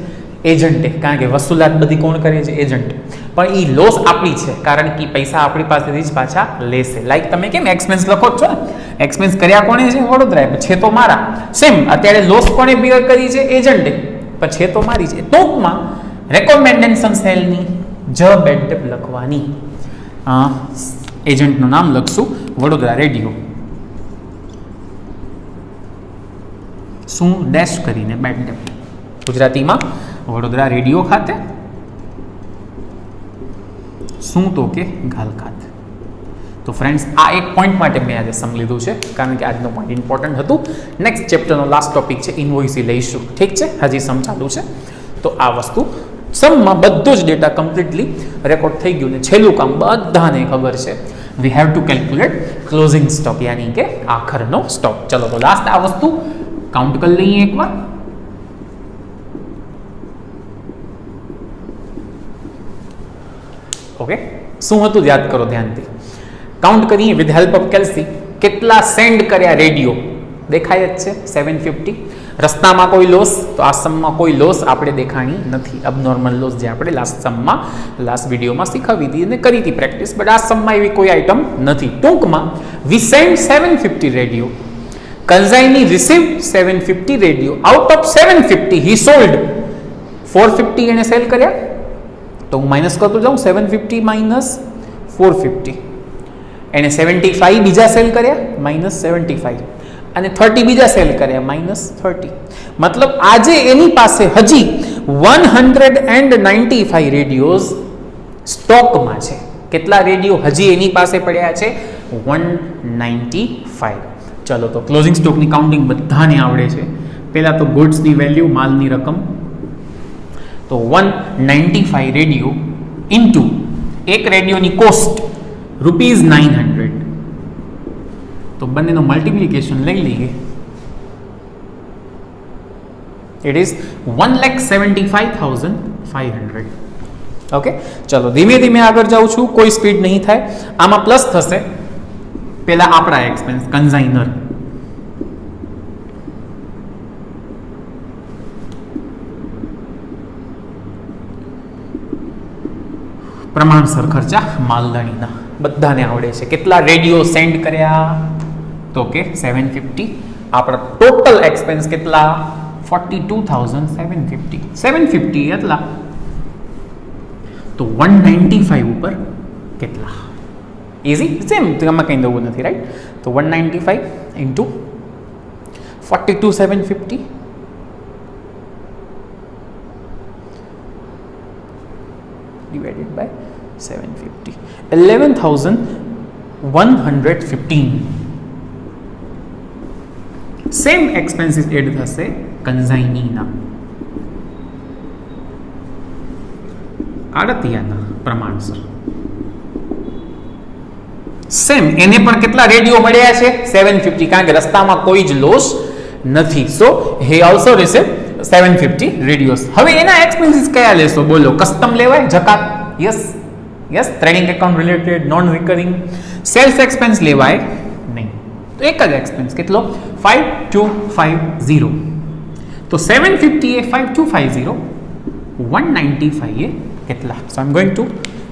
એજન્ટે. કારણ કે વસૂલાત બધી કોણ કરે છે? એજન્ટ. પણ એ લોસ આપણી છે, કારણ કે પૈસા આપણી પાસેથી જ પાછા લેશે. લાઈક તમે કેમ એક્સપેન્સ લખો છો ને, એક્સપેન્સ કર્યા કોણે છે? વડોદરા. છે તો મારા. સેમ અત્યારે લોસ કોણે બિયર કરી છે? એજન્ટે. પણ છે તો મારી છે. ટૂંકમાં રેકોમેન્ડેશન સેલની જ બેડ ડેપ્ટ લખવાની. એજન્ટનું નામ લખશું વડોદરા રેડિયો, શું ડેશ કરીને બેડ ડેપ્ટ. ગુજરાતીમાં વડોદરા રેડિયો ખાતે શું તો કે ગાલખાત. તો ફ્રેન્ડ્સ, આ એક પોઈન્ટ માટે મેં આજે સમ લીધું છે, કારણ કે આજનો પોઈન્ટ ઇમ્પોર્ટન્ટ હતું. નેક્સ્ટ ચેપ્ટરનો લાસ્ટ ટોપિક છે ઇન્વોઇસી લઈશું. ઠીક છે, હજી સમ ચાલુ છે. તો આ વસ્તુ સમમાં બધો જ ડેટા કમ્પ્લીટલી રેકોર્ડ થઈ ગયું ને છેલ્લું કામ બધાને ખબર છે. We have to calculate closing stock, યાની કે આખરનો સ્ટોક. ચલો તો લાસ્ટ આ વસ્તુ કાઉન્ટ કરી લઈએ એકવાર. ઓકે, શું હતું યાદ કરો ધ્યાનથી. કાઉન્ટ કરીએ વિથ હેલ્પ ઓફ કેલ્સી. કેટલા સેન્ડ કર્યા રેડિયો? દેખાય જ છે 750. રસ્તામાં કોઈ લોસ? તો આ સમમાં કોઈ લોસ આપણે દેખાણી નથી. અબનોર્મલ લોસ જે આપણે લાસ્ટ વિડીયોમાં શીખવી હતી અને કરી હતી પ્રેક્ટિસ, બટ આ સમમાં એવી કોઈ આઈટમ નથી. ટૂંકમાં we send 750 radio. Consignee received 750 radio. Out of 750 he sold 450 એને સેલ કર્યા. તો હું માઇનસ કરતો જાઉં, 750 માઇનસ 450. એને 75 બીજા સેલ કર્યા, માઇનસ 75. અને 30 બીજા સેલ કર્યા, માઇનસ 30. મતલબ આજે એની પાસે હજી 195 રેડિયોઝ સ્ટોકમાં છે. કેટલા રેડિયો હજી એની પાસે પડ્યા છે? 195. ચલો તો ક્લોઝિંગ સ્ટોકની કાઉન્ટિંગ બધાને આવડે છે. પહેલાં તો ગુડ્સની વેલ્યુ, માલની રકમ. તો 195 રેડિયો ઇન્ટુ એક રેડિયોની કોસ્ટ ₹900 તો બંનેનો મલ્ટિપ્લિકેશન લઈ લઈએ. It is 1,75,500. ઓકે, ચલો ધીમે ધીમે આગળ જાઉં છું, કોઈ સ્પીડ નહીં થાય. આમાં પ્લસ થશે પેલા આપણા એક્સપેન્સ કન્ઝાઇનર. પ્રમાણસર ખર્ચા માલધાણીના બધાને આવડે છે. કેટલા રેડિયો સેન્ડ કર્યા? તો કે 750. આપણા ટોટલ એક્સપેન્સ કેટલા? 42,750. 750 એટલા તો 195 ઉપર કેટલા? ઇઝી, સેમ, આમાં કંઈ નવું નથી, રાઈટ? તો 195 into 42,750 divided by 750, 11,115. Same expenses add થશે કન્ઝાઇનીના, આડતિયાના પ્રમાણસર. સેમ એને પણ કેટલા રેડિયો મળ્યા છે? 750, કારણ કે રસ્તામાં કોઈ જ લોસ નથી. સો હે ઓલ્સો રિસીવ 750 રેડિયોસ. હવે એના એક્સપેન્સીસ કયા લેશો? બોલો. કસ્ટમ લેવાય? જકાત? Yes yes. Trading account related, non recurring. Sales expense લેવાય નહીં. તો એક જ એક્સપેન્સ કેટલો? 5250. તો 750 એ 5250, 195 એ કેટલા? સો I am going to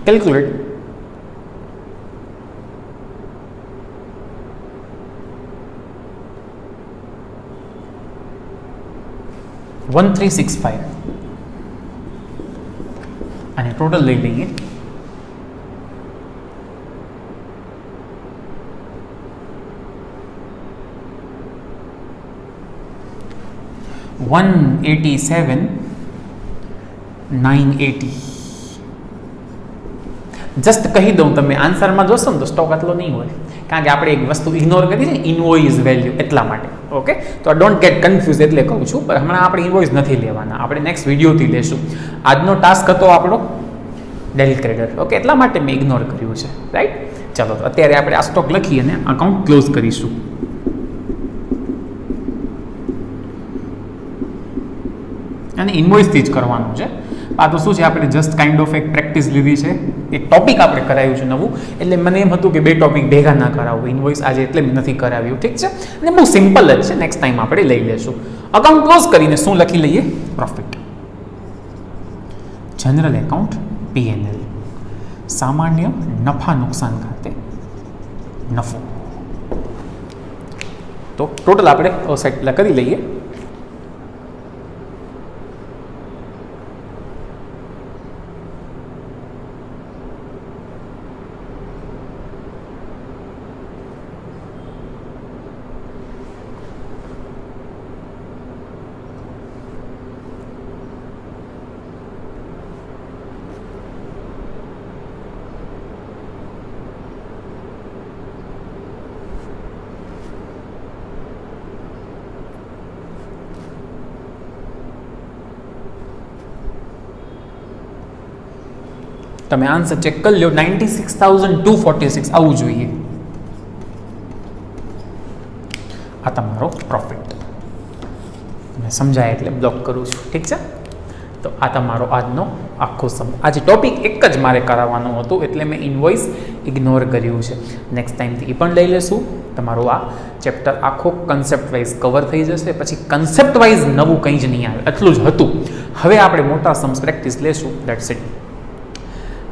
calculate. 1365 અને ટોટલ લઈ લઈએ. $187,980. જસ્ટ કહી દઉં, તમે આન્સરમાં જોશો ને તો સ્ટોક આટલો નહીં હોય, કારણ કે આપણે એક વસ્તુ ઇગ્નોર કરી છે, ઇનવોઇસ વેલ્યુ, એટલા માટે. ઓકે, તો ડોન્ટ ગેટ કન્ફ્યુઝ, એટલે કહું છું. પણ હમણાં આપણે ઇનવોઇસ નથી લેવાના, આપણે નેક્સ્ટ વિડીયોથી લેશું. આજનો ટાસ્ક હતો આપણો ડેલી ટ્રેડર. ઓકે, એટલા માટે મેં ઇગ્નોર કર્યું છે, રાઈટ? ચલો, તો અત્યારે આપણે આ સ્ટોક લખી અને અકાઉન્ટ ક્લોઝ કરીશું. અને ઇનવોઇસથી જ કરવાનું છે. આ તો શું છે, આપણે જસ્ટ કાઇન્ડ ઓફ એક પ્રેક્ટિસ લીધી છે, એક ટોપિક આપણે કરાવ્યું છે નવું. એટલે મને એમ હતું કે બે ટોપિક ભેગા ના કરાવવું, ઇનવોઇસ આજે એટલે મેં નથી કરાવ્યું. ઠીક છે, અને બહુ સિમ્પલ જ છે, નેક્સ્ટ ટાઈમ આપણે લઈ લેશું. અકાઉન્ટ ક્લોઝ કરીને શું લખી લઈએ? પ્રોફિટ. જનરલ એકાઉન્ટ P&L, સામાન્ય નફા નુકસાન ખાતે નફો. તો ટોટલ આપણે સેટ કરી લઈએ. તમે આન્સર ચેક કરી લો. 96,246 આવવું જોઈએ. આ તમારો પ્રોફિટ. મેં સમજાય એટલે બ્લોક કરું છું, ઠીક છે? તો આ તમારો આજનો આખો આજે ટોપિક એક જ મારે કરાવવાનું હતું, એટલે મેં ઇનવોઇસ ઇગ્નોર કર્યું છે. નેક્સ્ટ ટાઈમથી એ પણ લઈ લેશું. તમારો આ ચેપ્ટર આખો કન્સેપ્ટ વાઇઝ કવર થઈ જશે. પછી કન્સેપ્ટ વાઇઝ નવું કંઈ જ નહીં આવે, એટલું જ હતું. હવે આપણે મોટા સમ્સ પ્રેક્ટિસ લેશું. That's it.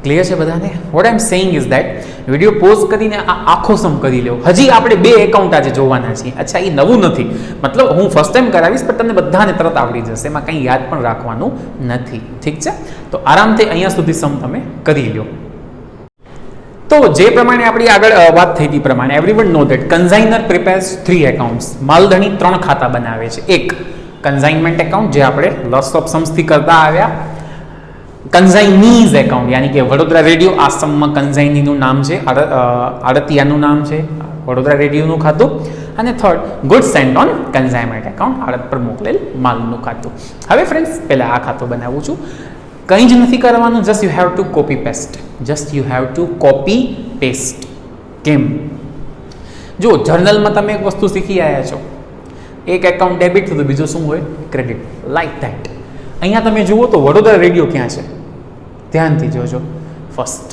ક્લિયર છે બધાને? What I am saying is that video pause કરીને આ આખો સમ કરી લો. હજી આપણે બે એકાઉન્ટ આજે જોવાના છીએ. અચ્છા, એ નવું નથી, મતલબ હું ફર્સ્ટ ટાઈમ કરાવીશ, પણ તમને બધાને તરત આવડી જશે, એમાં કંઈ યાદ પણ રાખવાનું નથી. ઠીક છે? તો આરામથી અહીંયા સુધી સમ તમે કરી લો. તો જે પ્રમાણે આપણી આગળ વાત થઈ હતી પ્રમાણે, everyone know that consignor prepares 3 accounts. માલધણી 3 ખાતા બનાવે છે. એક કન્ઝાઇનમેન્ટ એકાઉન્ટ, જે આપણે લોસ ઓફ સમથી કરતા આવ્યા. કન્ઝાઇનીઝ એકાઉન્ટ, યાની કે વડોદરા રેડિયો, આસામમાં કન્ઝાઇનીનું નામ છે, આડતિયાનું નામ છે વડોદરા રેડિયોનું ખાતું. અને third goods sent on consignment account, આડત પર મોકલેલ માલનું ખાતું. હવે ફ્રેન્ડ્સ, પહેલાં આ ખાતું બનાવું છું. કંઈ જ નથી કરવાનું, just you have to copy paste. Just you have to copy paste. કેમ? જો જર્નલમાં તમે એક વસ્તુ શીખી આવ્યા છો, એક એકાઉન્ટ ડેબિટ તો બીજું શું હોય? ક્રેડિટ. Like that. અહીંયા તમે જુઓ તો વડોદરા રેડિયો ક્યાં છે? ધ્યાનથી જોજો. ફર્સ્ટ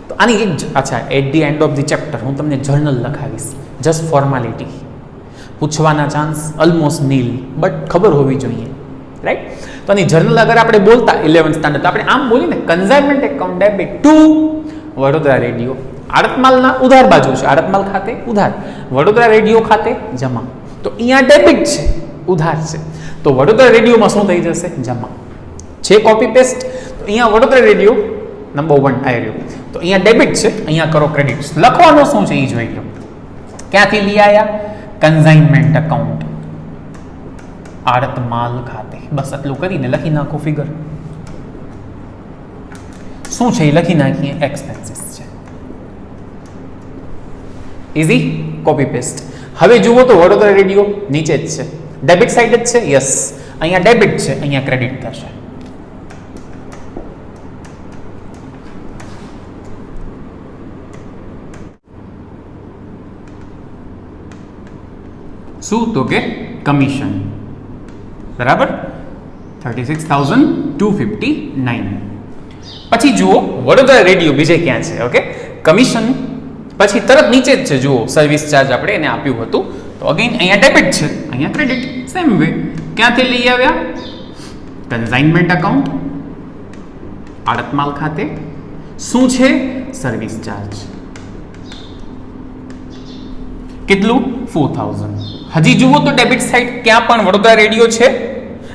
તો આની એક અચ્છા, at the end of the chapter હું તમને જર્નલ લખાવીશ, જસ્ટ ફોર્માલિટી. પૂછવાના ચાન્સ ઓલમોસ્ટ નીલ, બટ ખબર હોવી જોઈએ, રાઈટ? તો આની જર્નલ અગર આપણે બોલતા 11th સ્ટાન્ડર્ડ, તો આપણે આમ બોલીને consignment account debit to Vadodara radio. આડતમાલના ઉધાર બાજુ છે, આડતમાલ ખાતે ઉધાર, વડોદરા રેડિયો ખાતે જમા. તો અહીંયા ડેબિટ છે, ઉધાર છે, તો વડોદરા રેડિયોમાં શું થઈ જશે? જમા. છે કોપી પેસ્ટ. તો અહીંયા વડોદરા રેડિયો નંબર 1 આવી રહ્યો, તો અહીંયા ડેબિટ છે, અહીંયા કરો ક્રેડિટ. લખવાનું શું છે એ જોઈ લો. ક્યાંથી લઈ આવ્યા? કન્સાઇનમેન્ટ એકાઉન્ટ આડતમાલ ખાતે. બસ આટલું કરીને લખી નાખો ફિગર. શું છે એ લખી નાખીએ, એક્સપેન્સીસ છે. Easy, copy paste. હવે જુઓ તો વડોદરા રેડિયો નીચે જ છે, ડેબિટ સાઈડ જ છે. યસ, અહીંયા ડેબિટ છે, અહીંયા ક્રેડિટ થશે. શું? તો કે કમિશન. બરાબર, 36,259. પછી જુઓ વડોદરા રેડિયો બીજે ક્યાં છે? ઓકે, કમિશન પછી તરત નીચે જ છે, જુઓ સર્વિસ ચાર્જ આપણે એને આપ્યું હતું. તો અગેન અહીંયા ડેબિટ છે, અહીંયા ક્રેડિટ. સેમ વે ક્યાંથી લઈ આવ્યા? કન્સાઇનમેન્ટ એકાઉન્ટ આડતમાલ ખાતે. શું છે? Service charge. કેટલું? 4,000. હજી જુઓ તો ડેબિટ સાઈડ ક્યાં પણ વડોદરા રેડિયો છે?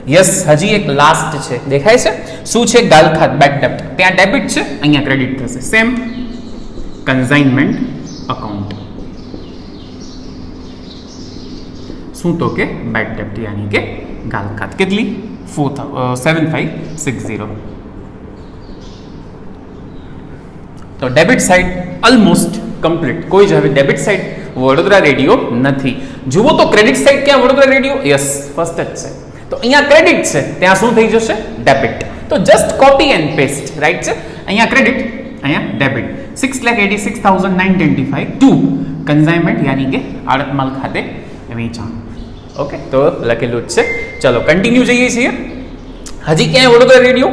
યસ, હજી એક લાસ્ટ છે, દેખાય છે? શું છે? ગાલખાત, બેડ ડેપ્ટ. ત્યાં ડેબિટ છે, અહીંયા ક્રેડિટ થશે. Same consignment account. શું? તો કે બેડ ડેપ્ટ યાની કે ગાલખાત. કેટલી? 7560. તો ડેબિટ સાઈડ ઓલમોસ્ટ કમ્પ્લીટ. કોઈ જ હવે ડેબિટ સાઈડ વડોદરા રેડિયો નથી. જુઓ તો ક્રેડિટ સાઈડ ક્યાં વડોદરા રેડિયો? યસ, ફર્સ્ટ જ છે. તો અહીંયા ક્રેડિટ છે, ત્યાં શું થઈ જશે? ડેબિટ. તો just copy and paste, right છે? અહીંયા ક્રેડિટ, અહીંયા ડેબિટ. 6,86,925 ટુ કન્સાઇનમેન્ટ યાની કે આડતમાલ ખાતે વેચાણ. ઓકે, તો લખેલું જ છે. ચલો કન્ટિન્યુ જઈએ છીએ. હજી ક્યાંય વડોદરા રેડિયો?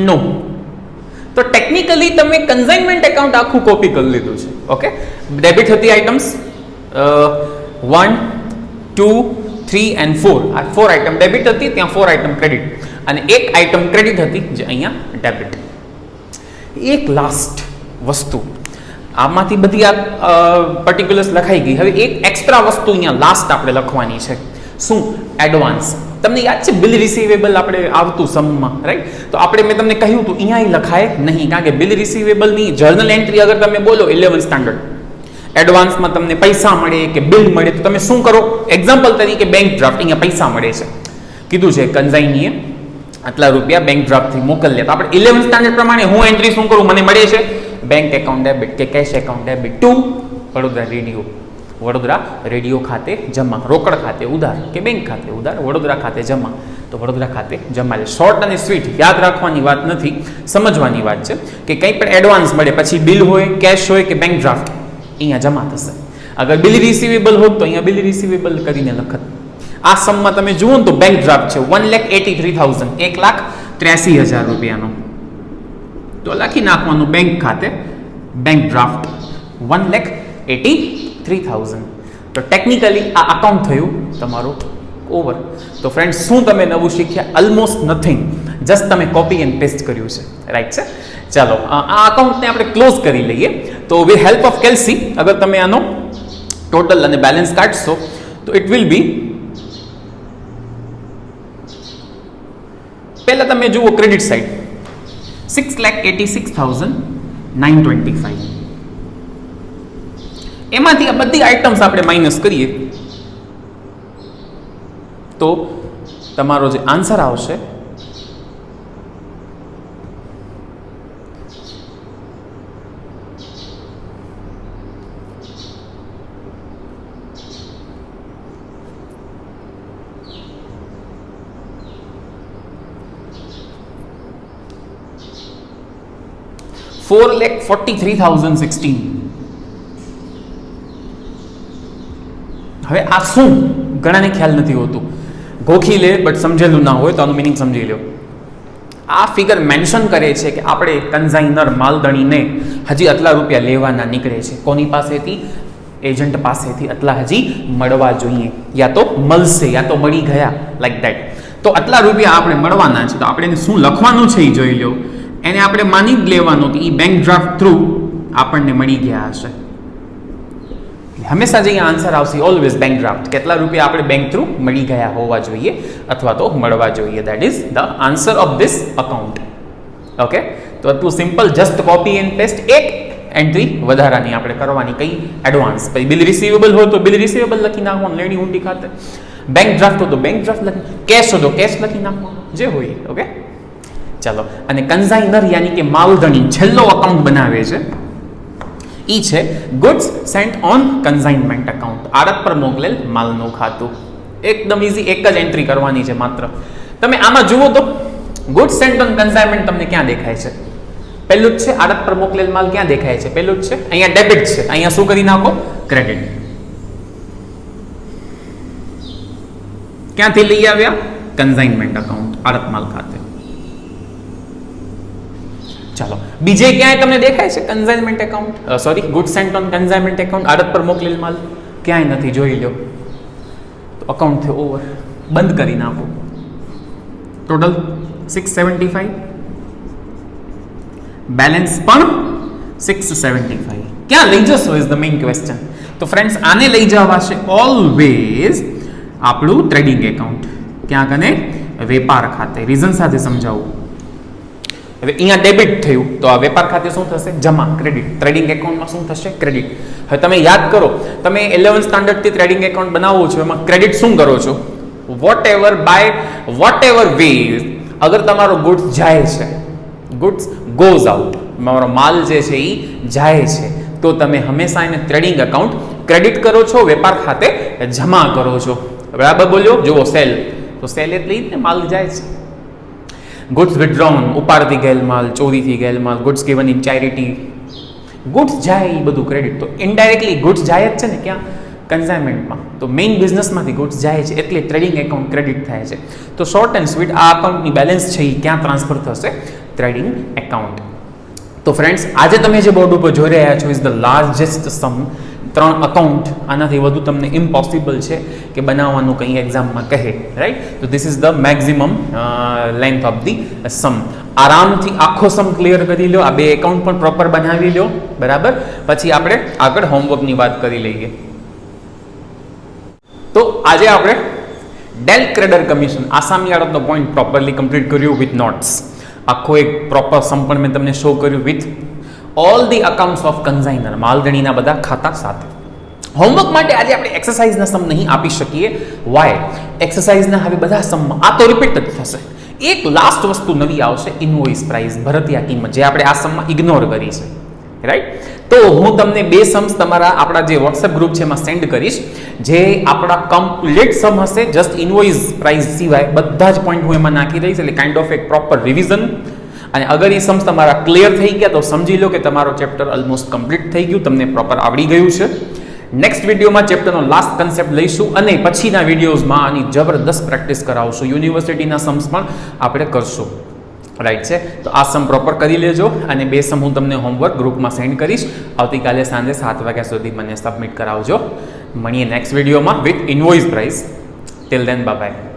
નો. તો ટેકનિકલી તમે કન્સાઇનમેન્ટ એકાઉન્ટ આખું કોપી કરી લીધું છે. ઓકે, ડેબિટ હતી આઇટમ્સ 1, 2, 3 એન્ડ 4. આ 4 આઇટમ ડેબિટ હતી, ત્યાં 4 આઇટમ ક્રેડિટ, અને એક આઇટમ ક્રેડિટ હતી જે અહીંયા ડેબિટ. એક લાસ્ટ વસ્તુ, આમાંથી બધી આ પર્ટિક્યુલર્સ લખાઈ ગઈ. હવે એક એક્સ્ટ્રા વસ્તુ અહીંયા લાસ્ટ આપણે લખવાની છે. શું? એડવાન્સ. તમને યાદ છે બિલ રિસીવેબલ આપણે આવતું સમમાં, રાઈટ? તો આપણે મેં તમને કહ્યું હતું અહીંયા લખાય નહીં, કારણ કે બિલ રિસીવેબલની જર્નલ એન્ટ્રી અગર તમે બોલો 11th સ્ટાન્ડર્ડ, એડવાન્સમાં તમને પૈસા મળે કે બિલ મળે, તો તમે શું કરો? એક્ઝામ્પલ તરીકે બેંક ડ્રાફ્ટ, અહીંયા પૈસા મળે છે, કીધું છે કન્સાઇનીએ આટલા રૂપિયા બેંક ડ્રાફ્ટથી મોકલ્યા. તો આપણે 11th સ્ટાન્ડર્ડ પ્રમાણે હું એન્ટ્રી શું કરું? મને મળે છે બેંક એકાઉન્ટ ડેબિટ કે cash account debit to Vadodara radio. Vadodara radio ખાતે જમા. રોકડ ખાતે ઉધાર કે બેંક ખાતે ઉધાર, વડોદરા ખાતે જમા. તો વડોદરા ખાતે જમા. એટલે શોર્ટ અને સ્વીટ યાદ રાખવાની વાત નથી, સમજવાની વાત છે કે કંઈ પણ એડવાન્સ મળે પછી બિલ હોય, કેશ હોય કે બેંક ડ્રાફ્ટ, અહીંયા જમા થશે. અગર બિલ રિસીવેબલ હોત તો અહીંયા બિલ રિસીવેબલ કરીને લખત. આ સમમાં તમે જુઓ ને તો બેંક ડ્રાફ્ટ છે 1,83,000, 1,83,000 રૂપિયાનો. તો લખી નાખવાનું બેંક ખાતે બેંક ડ્રાફ્ટ 1,83,000. તો ટેકનિકલી આ અકાઉન્ટ થયું તમારું ઓવર. તો ફ્રેન્ડ્સ, શું તમે નવું શીખ્યા? ઓલમોસ્ટ નથિંગ, જસ્ટ તમે કોપી એન્ડ પેસ્ટ કર્યું છે, રાઈટ છે? ચાલો આ અકાઉન્ટને આપણે ક્લોઝ કરી લઈએ. તો વિથ હેલ્પ ઓફ કેલ્સી અગર તમે આનો ટોટલ અને બેલેન્સ કાઢશો તો ઇટ વિલ બી, પહેલા તમે જુઓ ક્રેડિટ સાઇડ 6,86,925. એમાંથી આ બધી આઇટમ્સ આપણે માઇનસ કરીએ તો તમારો જે આન્સર આવશે $4,43,016. હવે આ શું ઘણાને ખ્યાલ નથી હોતું, ગોખી લે બટ સમજેલું ના હોય તો આનું મિનિંગ સમજી લો. આ ફિગર મેન્શન કરે છે કે આપણે કન્ઝાઇનર માલદણીને હજી આટલા રૂપિયા લેવાના નીકળે છે, કોની પાસેથી? એજન્ટ પાસેથી આટલા હજી મળવા જોઈએ, યા તો મળશે યા તો મળી ગયા, લાઈક દેટ. તો આટલા રૂપિયા આપણે મળવાના છે, તો આપણે એને શું લખવાનું છે એ જોઈ લો. એને આપણે માની જ લેવાનું કે એ બેંક ડ્રાફ્ટ થ્રુ આપણને મળી ગયા હશે. હંમેશા જે આન્સર આવશે ઓલવેઝ બેંક ડ્રાફ્ટ, કેટલા રૂપિયા આપણે બેંક થ્રુ મળી ગયા હોવા જોઈએ અથવા તો મળવા જોઈએ. That is the answer of this account. Okay, તો એટલું simple, just copy and paste. એક એન્ટ્રી વધારાની આપણે કરવાની, કઈ? એડવાન્સ. પછી બિલ રિસીવેબલ હોય તો બિલ રિસીવેબલ લખી નાખવાનું લેણી ઊંડી ખાતે, બેંક ડ્રાફ્ટ હોય તો બેંક ડ્રાફ્ટ લખી, કેશ હોય તો કેશ લખી નાખવાનું, જે હોય. ઓકે, ચાલો. અને કન્ઝાઇનર યાની કે માલધણી છેલ્લો અકાઉન્ટ બનાવે છે, ઈ છે ગુડ્સ સેન્ટ ઓન કન્ઝાઇનમેન્ટ અકાઉન્ટ, આડત પર મોકલેલ માલનું ખાતું. એકદમ ઈઝી, એક જ એન્ટ્રી કરવાની છે માત્ર. તમે આમાં જુઓ તો ગુડ્સ સેન્ટ ઓન કન્ઝાઇનમેન્ટ તમને ક્યાં દેખાય છે? પહેલું જ છે આડત પર મોકલેલ માલ, ક્યાં દેખાય છે? પહેલું જ છે, અહીંયા ડેબિટ છે, અહીંયા શું કરી નાખો? ક્રેડિટ. ક્યાંથી લઈ આવ્યા? કન્ઝાઇનમેન્ટ અકાઉન્ટ, આડત માલ ખાતે. ચાલો, બીજે ક્યાંય તમને દેખાય છે consignment account? Sorry, goods sent on consignment account, આડત પર મોકલેલ માલ? ક્યાંય નથી, જોઈ લો. તો અકાઉન્ટ થયો ઓવર, બંધ કરી નાખો. ટોટલ 675, બેલેન્સ પણ 675. ક્યાં લઈ જશો ઇઝ ધ મેઇન ક્વેશ્ચન. તો ફ્રેન્ડ્સ, આને લઈ જવા છે ઓલવેઝ આપણું ટ્રેડિંગ એકાઉન્ટ. ક્યાં કને? વેપાર ખાતે. રીઝન સાથે સમજાવું. હવે અહીંયા ડેબિટ થયું તો આ વેપાર ખાતે શું થશે? જમા, ક્રેડિટ. ટ્રેડિંગ એકાઉન્ટમાં શું થશે? ક્રેડિટ. હવે તમે યાદ કરો, તમે 11th સ્ટાન્ડર્ડથી ટ્રેડિંગ એકાઉન્ટ બનાવો છો, એમાં ક્રેડિટ શું કરો છો? વોટ એવર વે, અગર તમારો ગુડ્સ જાય છે, ગુડ્સ ગોઝ આઉટ, તમારો માલ જે છે એ જાય છે, તો તમે હંમેશા એને ટ્રેડિંગ એકાઉન્ટ ક્રેડિટ કરો છો, વેપાર ખાતે જમા કરો છો. બરાબર બોલ્યો? જુઓ, સેલ, તો સેલ એટલે જ ને માલ જાય છે. ગુડ્સ વિથડ્રોન, ઉપાડથી ગયેલ માલ, ચોરીથી ગયેલ માલ, goods given in charity, goods જાય એ બધું ક્રેડિટ. તો ઇનડાયરેક્ટલી ગુડ્સ જાય જ છે ને, ક્યાં? કન્ઝાઇનમેન્ટમાં. તો મેઇન બિઝનેસમાંથી ગુડ્સ જાય છે એટલે ટ્રેડિંગ એકાઉન્ટ ક્રેડિટ થાય છે. તો શોર્ટ એન્ડ સ્વીટ આ અકાઉન્ટની બેલેન્સ છે એ ક્યાં ટ્રાન્સફર થશે? Trading account. તો ફ્રેન્ડ્સ, આજે તમે જે બોર્ડ ઉપર જોઈ રહ્યા છો is the largest sum. 3 account, આનાથી વધુ તમને ઇમ્પોસિબલ છે કે બનાવવાનું કંઈ એક્ઝામમાં કહે, રાઈટ? તો this is the maximum length of the sum. આરામથી આખો સમ ક્લિયર કરી લો, આ 2 એકાઉન્ટ પણ પ્રોપર બનાવી લો, બરાબર? પછી આપણે આગળ હોમવર્કની વાત કરી લઈએ. તો આજે આપણે ડેલ ક્રેડર કમિશન, આસામી આડતનો પોઈન્ટ પ્રોપરલી કમ્પ્લીટ કર્યું વિથ નોટ્સ. આખો એક પ્રોપર સમ પણ મેં તમને શો કર્યું with all the accounts of consignor, માલધણીના બધા ખાતા સાથે. હોમવર્ક માટે આજે આપણે એક્સરસાઇઝના સમ નહીં આપી શકીએ. વાય? એક્સરસાઇઝના હવે બધા સમમાં આ તો રિપીટ જ થશે. એક લાસ્ટ વસ્તુ નવી આવશે, ઇનવોઇસ પ્રાઇસ, ભરતિયા કિંમત, જે આપણે આ સમમાં ઇગ્નોર કરી છે, રાઈટ? તો હું તમને 2 સમ્સ તમારા આપણા જે વોટ્સએપ ગ્રુપ છે એમાં સેન્ડ કરીશ, જે આપણા કમ્પ્લીટ સમ હશે. જસ્ટ ઇનવોઇસ પ્રાઇસ સિવાય બધા જ પોઈન્ટ હું એમાં નાખી દઈશ, એટલે કાઇન્ડ ઓફ એક પ્રોપર રિવિઝન. અને અગર એ સમ્સ તમારા ક્લિયર થઈ ગયા તો સમજી લો કે તમારો ચેપ્ટર ઓલમોસ્ટ કમ્પ્લીટ થઈ ગયું, તમને પ્રોપર આવડી ગયું છે. નેક્સ્ટ વિડીયોમાં ચેપ્ટરનો લાસ્ટ કન્સેપ્ટ લઈશું અને પછીના વિડીયોઝમાં આની જબરદસ્ત પ્રેક્ટિસ કરાવશું. યુનિવર્સિટીના સમ્સ પણ આપણે કરશું, રાઈટ છે? તો આ સમ પ્રોપર કરી લેજો અને 2 સમ હું તમને હોમવર્ક ગ્રુપમાં સેન્ડ કરીશ. આવતીકાલે સાંજે 7 વાગ્યા સુધી મને સબમિટ કરાવજો. મળીએ નેક્સ્ટ વિડીયોમાં with invoice price. Till then, bye bye.